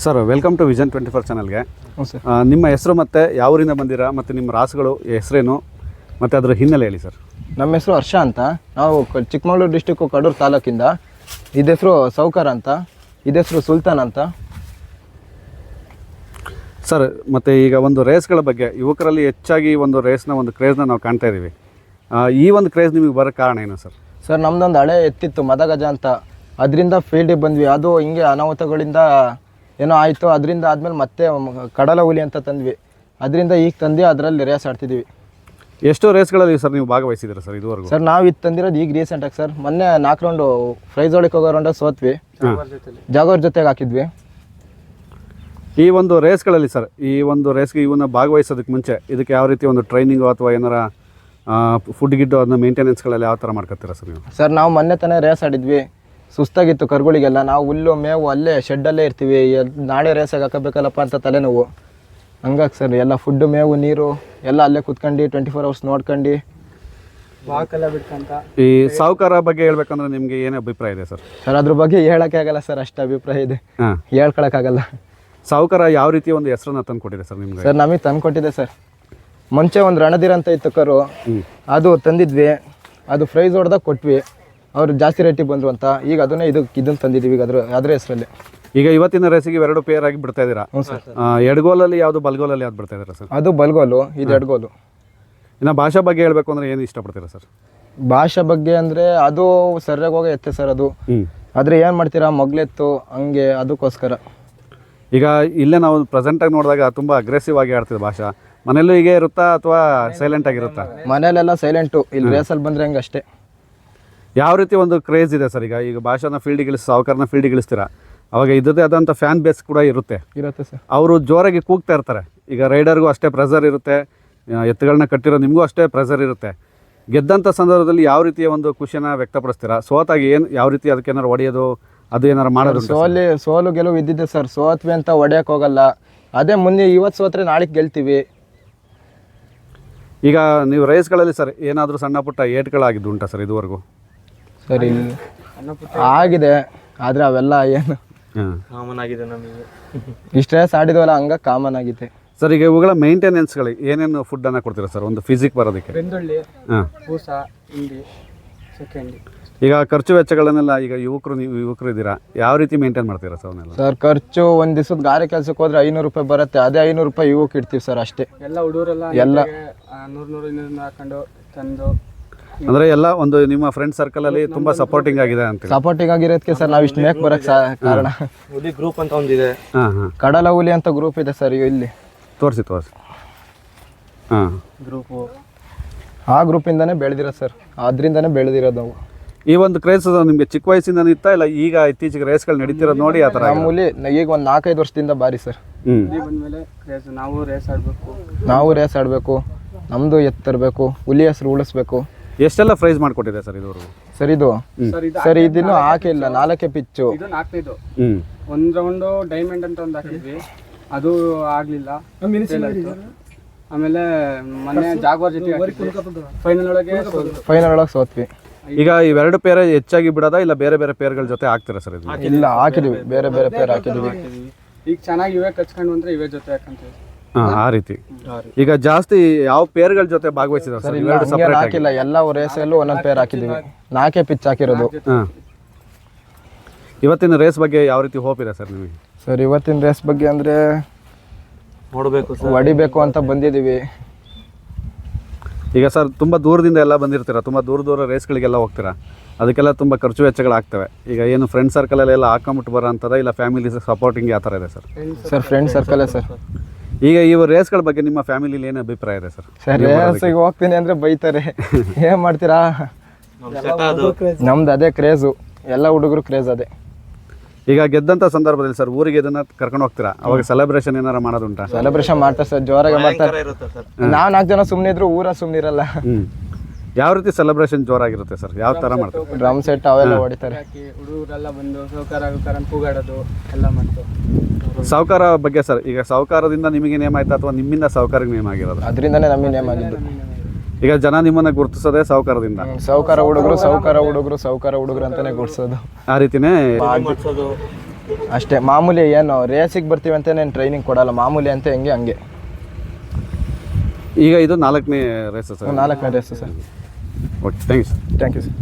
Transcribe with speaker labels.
Speaker 1: Sir welcome to vision 24 ಚಾನಲ್ಗೆ.
Speaker 2: Sir
Speaker 1: ನಿಮ್ಮ ಹೆಸರು ಮತ್ತು ಯಾವ ಊರಿಂದ ಬಂದಿರಾ ಮತ್ತು ನಿಮ್ಮ ರಾಸುಗಳು ಹೆಸರೇನು ಮತ್ತು ಅದರ ಹಿನ್ನೆಲೆ ಹೇಳಿ ಸರ್.
Speaker 2: ನಮ್ಮ ಹೆಸರು ಹರ್ಷ ಅಂತ. ನಾವು ಚಿಕ್ಕಮಗಳೂರು ಡಿಸ್ಟಿಕ್ಕು ಕಡೂರು ತಾಲೂಕಿಂದ. ಇದ ಹೆಸರು ಸೌಕರ್ ಅಂತ, ಇದ ಹೆಸರು ಸುಲ್ತಾನ್ ಅಂತ.
Speaker 1: ಸರ್ ಮತ್ತು ಈಗ ಒಂದು ರೇಸ್ಗಳ ಬಗ್ಗೆ ಯುವಕರಲ್ಲಿ ಹೆಚ್ಚಾಗಿ ಒಂದು ರೇಸ್ನ ಒಂದು ಕ್ರೇಜ್ನ ನಾವು ಕಾಣ್ತಾ ಇದ್ದೀವಿ. ಈ ಒಂದು ಕ್ರೇಜ್ ನಿಮಗೆ ಬರೋಕ್ಕೆ ಕಾರಣ ಏನು ಸರ್?
Speaker 2: ಸರ್ ನಮ್ಮದೊಂದು ಹಳೆ ಎತ್ತಿತ್ತು ಮದಗಜ ಅಂತ, ಅದರಿಂದ ಫೀಲ್ಡಿಗೆ ಬಂದ್ವಿ. ಅದು ಹಿಂಗೆ ಅನಾಹುತಗಳಿಂದ ಏನೋ ಆಯಿತು. ಅದರಿಂದ ಆದಮೇಲೆ ಮತ್ತೆ ಕಡಲ ಹುಲಿ ಅಂತ ತಂದ್ವಿ. ಅದರಿಂದ ಈಗ ತಂದು ಅದರಲ್ಲಿ ರೇಸ್ ಆಡ್ತಿದ್ದೀವಿ.
Speaker 1: ಎಷ್ಟು ರೇಸ್ಗಳಲ್ಲಿ ಸರ್ ನೀವು ಭಾಗವಹಿಸಿದ್ದೀರಾ ಸರ್ ಇದುವರೆಗೂ?
Speaker 2: ಸರ್ ನಾವು ಇದು ತಂದಿರೋದು ಈಗ ರೀಸೆಂಟಾಗಿ ಸರ್. ಮೊನ್ನೆ 4 ರೌಂಡು ಪ್ರೈಸ್ ಹೊಳಿಗೆ ಹೋಗೋ ರೌಂಡಲ್ಲಿ ಸೋತ್ವಿ, ಜಾಗೋರ್ ಜೊತೆಗೆ ಹಾಕಿದ್ವಿ.
Speaker 1: ಈ ಒಂದು ರೇಸ್ಗಳಲ್ಲಿ ಸರ್, ಈ ಒಂದು ರೇಸ್ಗೆ ಇವನ್ನ ಭಾಗವಹಿಸೋದಕ್ಕೆ ಮುಂಚೆ ಇದಕ್ಕೆ ಯಾವ ರೀತಿ ಒಂದು ಟ್ರೈನಿಂಗು ಅಥವಾ ಏನಾರ ಫುಡ್ ಗಿಡ್ಡು ಅದನ್ನ ಮೇಂಟೆನೆನ್ಸ್ಗಳೆಲ್ಲ ಯಾವ ಥರ ಮಾಡ್ಕೊತೀರಾ ಸರ್ ನೀವು?
Speaker 2: ಸರ್ ನಾವು ಮೊನ್ನೆ ತಾನೇ ರೇಸ್ ಆಡಿದ್ವಿ, ಸುಸ್ತಾಗಿತ್ತು ಕರುಗಳಿಗೆಲ್ಲ. ನಾವು ಹುಲ್ಲು ಮೇವು ಅಲ್ಲೇ ಶೆಡ್ಡಲ್ಲೇ ಇರ್ತೀವಿ. ನಾಳೆ ರೇಸಾಗಿ ಹಾಕಬೇಕಲ್ಲಪ್ಪ ಅಂತ ತಲೆನೋವು. ಹಂಗಾಗಿ ಸರ್ ಎಲ್ಲ ಫುಡ್ಡು ಮೇವು ನೀರು ಎಲ್ಲ ಅಲ್ಲೇ ಕುತ್ಕೊಂಡು 24 ಅವರ್ಸ್ ನೋಡ್ಕೊಂಡು
Speaker 3: ವಾಕೆಲ್ಲ ಬಿಟ್ಕಂತ.
Speaker 1: ಈ ಸಾಹುಕಾರ ಬಗ್ಗೆ ಹೇಳ್ಬೇಕಂದ್ರೆ ನಿಮಗೆ ಏನೇ ಅಭಿಪ್ರಾಯ ಇದೆ ಸರ್?
Speaker 2: ಸರ್ ಅದ್ರ ಬಗ್ಗೆ ಹೇಳೋಕ್ಕೆ ಆಗಲ್ಲ ಸರ್, ಅಷ್ಟು ಅಭಿಪ್ರಾಯ ಇದೆ, ಹೇಳ್ಕೊಳಕ್ಕಾಗಲ್ಲ.
Speaker 1: ಸಾಹುಕಾರ ಯಾವ ರೀತಿ ಒಂದು ಹೆಸರನ್ನ ತಂದು ಕೊಟ್ಟಿದೆ ಸರ್ ನಿಮ್ಗೆ?
Speaker 2: ಸರ್ ನಮಗೆ ತಂದು ಕೊಟ್ಟಿದೆ ಸರ್. ಮುಂಚೆ ಒಂದು ರಣಧೀರ ಅಂತ ಇತ್ತು ಕರು, ಅದು ತಂದಿದ್ವಿ. ಅದು ಪ್ರೈಸ್ ಹೊಡೆದಾಗ ಕೊಟ್ವಿ, ಅವ್ರು ಜಾಸ್ತಿ ರೇಟಿಗೆ ಬಂದರು ಅಂತ. ಈಗ ಅದನ್ನೇ ಇದನ್ನು ತಂದಿದ್ದೀವಿ. ಈಗ ಅದ್ರ ಹೆಸರಲ್ಲಿ
Speaker 1: ಈಗ ಇವತ್ತಿನ ರೇಸಿಗೆ 2 ಪೇರ್ ಆಗಿ ಬಿಡ್ತಾ ಇದ್ದೀರಾ.
Speaker 2: ಹ್ಞೂ ಸರ್.
Speaker 1: ಎಡಗೋಲಲ್ಲಿ ಯಾವುದು ಬಲ್ಗೋಲಲ್ಲಿ ಯಾವ್ದು ಬಿಡ್ತಾ ಇದ್ದೀರಾ ಸರ್?
Speaker 2: ಅದು ಬಲ್ಗೋಲು, ಇದು ಎಡಗೋಲು.
Speaker 1: ಇನ್ನು ಭಾಷಾ ಬಗ್ಗೆ ಹೇಳ್ಬೇಕು ಅಂದರೆ ಏನು ಇಷ್ಟಪಡ್ತೀರಾ ಸರ್?
Speaker 2: ಭಾಷೆ ಬಗ್ಗೆ ಅಂದರೆ ಅದು ಸರಿಯಾಗಿ ಹೋಗೋ ಎತ್ತೆ ಸರ್ ಅದು. ಆದರೆ ಏನು ಮಾಡ್ತೀರಾ, ಮಗ್ಲೆತ್ತು ಹಂಗೆ, ಅದಕ್ಕೋಸ್ಕರ.
Speaker 1: ಈಗ ಇಲ್ಲೇ ನಾವು ಪ್ರೆಸೆಂಟಾಗಿ ನೋಡಿದಾಗ ತುಂಬ ಅಗ್ರೆಸಿವ್ ಆಗಿ ಆಡ್ತಿದೆ ಭಾಷಾ. ಮನೆಯಲ್ಲೂ ಹೀಗೆ ಇರುತ್ತಾ ಅಥವಾ ಸೈಲೆಂಟ್ ಆಗಿರುತ್ತಾ?
Speaker 2: ಮನೇಲೆಲ್ಲ ಸೈಲೆಂಟು, ಇಲ್ಲಿ ರೇಸಲ್ಲಿ ಬಂದರೆ ಹಂಗೆ ಅಷ್ಟೇ.
Speaker 1: ಯಾವ ರೀತಿ ಒಂದು ಕ್ರೇಜ್ ಇದೆ ಸರ್? ಈಗ ಭಾಷಾನ ಫೀಲ್ಡಿಗೆ ಇಳಿಸಿ ಸಾಹುಕಾರನ ಫೀಲ್ಡಿಗೆ ಇಳಿಸ್ತೀರಾ, ಅವಾಗ ಇದ್ದದೇ ಆದಂಥ ಫ್ಯಾನ್ ಬೇಸ್ ಕೂಡ ಇರುತ್ತೆ
Speaker 2: ಸರ್.
Speaker 1: ಅವರು ಜೋರಾಗಿ ಕೂಗ್ತಾ ಇರ್ತಾರೆ. ಈಗ ರೈಡರ್ಗೂ ಅಷ್ಟೇ ಪ್ರೆಸರ್ ಇರುತ್ತೆ, ಎತ್ತುಗಳನ್ನ ಕಟ್ಟಿರೋ ನಿಮಗೂ ಅಷ್ಟೇ ಪ್ರೆಸರ್ ಇರುತ್ತೆ. ಗೆದ್ದಂಥ ಸಂದರ್ಭದಲ್ಲಿ ಯಾವ ರೀತಿಯ ಒಂದು ಖುಷಿಯನ್ನು ವ್ಯಕ್ತಪಡಿಸ್ತೀರಾ? ಸೋತಾಗಿ ಯಾವ ರೀತಿ ಅದಕ್ಕೆ ಏನಾರು ಹೊಡೆಯೋದು ಅದು ಏನಾರು ಮಾಡೋದು?
Speaker 2: ಸೋಲು ಗೆಲುವು ಇದ್ದಿದ್ದೆ ಸರ್. ಸೋತ್ವಿ ಅಂತ ಹೊಡೆಯೋಕೆ ಹೋಗಲ್ಲ. ಅದೇ ಮುಂದೆ ಇವತ್ತು ಸೋತ್ರೆ ನಾಳೆಗೆ ಗೆಲ್ತೀವಿ.
Speaker 1: ಈಗ ನೀವು ರೇಸ್ಗಳಲ್ಲಿ ಸರ್ ಏನಾದರೂ ಸಣ್ಣ ಪುಟ್ಟ ಏಟ್ಗಳಾಗಿದ್ದು ಉಂಟಾ ಸರ್ ಇದುವರೆಗೂ?
Speaker 2: ಸರಿ ಆಗಿದೆ, ಆದರೆ ಅವೆಲ್ಲ ಏನು
Speaker 3: ಕಾಮನ್ ಆಗಿದೆ ನಮಗೆ.
Speaker 2: ಇಷ್ಟು ರೇಸ್ ಆಡಿದ್ವಲ್ಲ ಹಂಗೆ ಕಾಮನ್ ಆಗಿದೆ
Speaker 1: ಸರ್. ಈಗ ಇವುಗಳ ಮೇಂಟೆನೆನ್ಸ್ಗಳಿಗೆ ಏನೇನು ಫುಡ್ಡನ್ನು ಕೊಡ್ತೀರಾ ಸರ್ ಒಂದು ಫಿಸಿಕ್ ಬರೋದಕ್ಕೆ?
Speaker 3: ಬೆಂದುಳ್ಳಿ, ಬೂಸ, ಹಿಂಡಿ, ಸೆಕೆಂಡಿ.
Speaker 1: ಈಗ ಖರ್ಚು ವೆಚ್ಚಗಳನ್ನೆಲ್ಲ ಈಗ ನೀವು ಯುವಕರು ಇದ್ದೀರಾ, ಯಾವ ರೀತಿ ಮೇಂಟೈನ್ ಮಾಡ್ತೀರಾ ಸರ್ ಅವನ್ನೆಲ್ಲ?
Speaker 2: ಸರ್ ಖರ್ಚು ಒಂದು ದಿವಸದ ಗಾರೆ ಕೆಲಸಕ್ಕೆ ಹೋದ್ರೆ 500 ರೂಪಾಯಿ ಬರುತ್ತೆ. ಅದೇ 500 ರೂಪಾಯಿ ಇವಕ್ಕೆ ಇಡ್ತೀವಿ ಸರ್ ಅಷ್ಟೇ.
Speaker 3: ಎಲ್ಲ ಹುಡುಗರೆಲ್ಲ
Speaker 2: ಎಲ್ಲ
Speaker 3: 100 ಹಾಕೊಂಡು ತಂದು.
Speaker 1: ಅಂದರೆ ಎಲ್ಲ ಒಂದು ನಿಮ್ಮ ಫ್ರೆಂಡ್ ಸರ್ಕಲಲ್ಲಿ ತುಂಬ ಸಪೋರ್ಟಿಂಗ್ ಆಗಿದೆ ಅಂತ.
Speaker 2: ಸಪೋರ್ಟಿಂಗ್ ಆಗಿರೋದಕ್ಕೆ ಸರ್ ನಾವು ಇಷ್ಟು ಮೇಕ್ ಬರೋಕ್ಕೆ ಕಾರಣ.
Speaker 3: ಹುಲಿ ಗ್ರೂಪ್ ಅಂತ ಒಂದಿದೆ,
Speaker 2: ಕಡಲ ಹುಲಿ ಅಂತ ಗ್ರೂಪ್ ಇದೆ ಸರ್ ಇಲ್ಲಿ.
Speaker 1: ತೋರಿಸಿ.
Speaker 3: ಗ್ರೂಪು
Speaker 2: ಆ ಗ್ರೂಪಿಂದನೇ ಬೆಳೆದಿರೋ ಸರ್, ಅದರಿಂದನೇ ಬೆಳೆದಿರೋದು ನಾವು.
Speaker 1: ಈ ಒಂದು ಕ್ರೇಜ್ ನಿಮಗೆ ಚಿಕ್ಕ ವಯಸ್ಸಿಂದ ಇತ್ತಾ ಇಲ್ಲ ಈಗ ಇತ್ತೀಚೆಗೆ ರೇಸ್ಗಳು ನಡೀತಿರೋದು ನೋಡಿ ಆ ಥರ?
Speaker 2: ಮಾಮೂಲಿ ಈಗ ಒಂದು 4-5 ವರ್ಷದಿಂದ ಬಾರಿ ಸರ್.
Speaker 3: ಬಂದಮೇಲೆ ಕ್ರೇಜ್, ನಾವು ರೇಸ್ ಆಡಬೇಕು, ನಮ್ಮದು ಎತ್ತರಬೇಕು, ಹುಲಿ ಹೆಸರು ಉಳಿಸ್ಬೇಕು.
Speaker 1: ಎಷ್ಟೆಲ್ಲ ಪ್ರೈಸ್ ಮಾಡಿಕೊಟ್ಟಿದೆ ಸರ್ ಇದುವರೆಗೂ?
Speaker 2: ಸರ್ ಸರ್ ಇದನ್ನು ಹಾಕಿಲ್ಲ, 4 ಪಿಚ್ಚು.
Speaker 3: ಇದು 4ನೇದು. ಒಂದು ರೌಂಡು ಡೈಮಂಡ್ ಅಂತ ಒಂದು ಹಾಕಿದ್ವಿ, ಅದು ಆಗಲಿಲ್ಲ. ಆಮೇಲೆ ಮೊನ್ನೆ ಜಾಗ್ವಾರ್ ಜೊತೆ ಫೈನಲ್ ಒಳಗೆ
Speaker 2: ಸೋತ್ವಿ.
Speaker 1: ಈಗ ಇವೆರಡು ಪೇರ್ ಹೆಚ್ಚಾಗಿ ಬಿಡೋದಾ ಇಲ್ಲ ಬೇರೆ ಬೇರೆ ಪೇರ್ಗಳ ಜೊತೆ ಹಾಕ್ತೀರಾ ಸರ್ ಇದು?
Speaker 2: ಇಲ್ಲ, ಹಾಕಿದ್ವಿ, ಬೇರೆ ಬೇರೆ ಪೇರ್ ಹಾಕಿದ್ವಿ.
Speaker 3: ಈಗ ಚೆನ್ನಾಗಿ ಇವೇ ಕಚ್ಕೊಂಡು ಬಂದ್ರೆ ಇವೇ ಜೊತೆ ಹಾಕಂತೀವಿ.
Speaker 1: ಆ ರೀತಿ. ಈಗ ಜಾಸ್ತಿ ಯಾವ ಪೇರ್ಗಳ ಜೊತೆ ಭಾಗವಹಿಸಿದ್ರು ಸರ್?
Speaker 2: ಹಾಕಿಲ್ಲ, ಎಲ್ಲ ರೇಸಲ್ಲೂ ಒಂದೊಂದು ಪೇರ್ ಹಾಕಿದ್ವಿ. 4 ಪಿಚ್ ಹಾಕಿರೋದು.
Speaker 1: ಇವತ್ತಿನ ರೇಸ್ ಬಗ್ಗೆ ಯಾವ ರೀತಿ ಹೋಪ್ ಇದೆ ಸರ್ ನಿಮಗೆ?
Speaker 2: ಸರ್ ಇವತ್ತಿನ ರೇಸ್ ಬಗ್ಗೆ ಅಂದರೆ
Speaker 3: ನೋಡಬೇಕು,
Speaker 2: ಹೊಡಿಬೇಕು ಅಂತ ಬಂದಿದ್ದೀವಿ.
Speaker 1: ಈಗ ಸರ್ ತುಂಬ ದೂರದಿಂದ ಎಲ್ಲ ಬಂದಿರ್ತೀರಾ, ತುಂಬ ದೂರ ರೇಸ್ಗಳಿಗೆಲ್ಲ ಹೋಗ್ತೀರಾ, ಅದಕ್ಕೆಲ್ಲ ತುಂಬ ಖರ್ಚು ವೆಚ್ಚಗಳಾಗ್ತವೆ. ಈಗ ಏನು ಫ್ರೆಂಡ್ ಸರ್ಕಲಲ್ಲೆಲ್ಲ ಹಾಕೊಂಬಿಟ್ಟು ಬರೋ ಅಂಥದ್ದು ಇಲ್ಲ ಫ್ಯಾಮಿಲಿ ಸಪೋರ್ಟಿಂಗ್ ಯಾವ ಥರ ಇದೆ ಸರ್?
Speaker 2: ಸರ್ ಫ್ರೆಂಡ್ ಸರ್ಕಲೇ ಸರ್.
Speaker 1: ಈಗ ಈ ರೇಸ್ಗಳ ಬಗ್ಗೆ ನಿಮ್ಮ ಫ್ಯಾಮಿಲಿಲಿ ಏನು ಅಭಿಪ್ರಾಯ ಇದೆ ಸರ್?
Speaker 2: ಸರ್ ರೇಸಿಗೆ ಹೋಗ್ತೀನಿ ಅಂದರೆ ಬೈತಾರೆ, ಏನು ಮಾಡ್ತೀರಾ? ನಮ್ದು ಅದೇ ಕ್ರೇಜು, ಎಲ್ಲ ಹುಡುಗರು ಕ್ರೇಜ್ ಅದೇ.
Speaker 1: ಈಗ ಗೆದ್ದಂಥ ಸಂದರ್ಭದಲ್ಲಿ ಸರ್ ಊರಿಗೆ ಇದನ್ನ ಕರ್ಕೊಂಡು ಹೋಗ್ತೀರಾ, ಅವಾಗ ಸೆಲೆಬ್ರೇಷನ್ ಏನಾರ ಮಾಡೋದುಂಟಾ?
Speaker 2: ಸೆಲೆಬ್ರೇಷನ್ ಮಾಡ್ತಾರೆ ಸರ್, ಜೋರಾಗಿ ಮಾಡ್ತಾರೆ. ನಾವು 4 ಜನ ಸುಮ್ಮನೆ ಇದ್ರು ಊರ ಸುಮ್ಮನೆ ಇರಲ್ಲ.
Speaker 1: ಯಾವ ರೀತಿ ಸೆಲೆಬ್ರೇಷನ್ ಜೋರಾಗಿರುತ್ತೆ ಸರ್? ಯಾವ ಥರ ಮಾಡ್ತಾರೆ?
Speaker 2: ಡ್ರಮ್ ಸೆಟ್ ಅವೆಲ್ಲ ಹೊಡಿತಾರೆ.
Speaker 3: ಹುಡುಗರೆಲ್ಲ ಬಂದು ಸೌಕಾರ ಕೂಗಾಡೋದು ಎಲ್ಲ ಮಾಡ್ತಾರೆ.
Speaker 1: ಸಾಹುಕಾರ ಬಗ್ಗೆ ಸರ್, ಈಗ ಸಾಹುಕಾರದಿಂದ ನಿಮಗೆ ನೇಮ ಆಯ್ತಾ ಅಥವಾ ನಿಮ್ಮಿಂದ ಸಾಹುಕಾರಿಗೆ ನೇಮ ಆಗಿರೋದು?
Speaker 2: ಅದರಿಂದನೇ ನಮಗೆ ನೇಮ ಆಗಿದ್ದು.
Speaker 1: ಈಗ ಜನ ನಿಮ್ಮನ್ನ ಗುರುತಿಸೋದೇ ಸಾಹುಕಾರದಿಂದ.
Speaker 2: ಸಾಹುಕಾರ ಹುಡುಗರು ಅಂತಾನೆ ಗುರುತಿಸೋದು.
Speaker 1: ಆ ರೀತಿನೇ
Speaker 2: ಅಷ್ಟೇ. ಮಾಮೂಲಿ ಏನು ರೇಸಿಗೆ ಬರ್ತೀವಿ ಅಂತೇನು ಟ್ರೈನಿಂಗ್ ಕೊಡಲ್ಲ, ಮಾಮೂಲಿ ಅಂತ ಹೆಂಗೆ ಹಂಗೆ.
Speaker 1: ಈಗ ಇದು 4ನೇ ರೇಸ್ ಸರ್?
Speaker 2: 4ನೇ race sir.
Speaker 1: Okay, thank you sir.
Speaker 2: Thank you sir.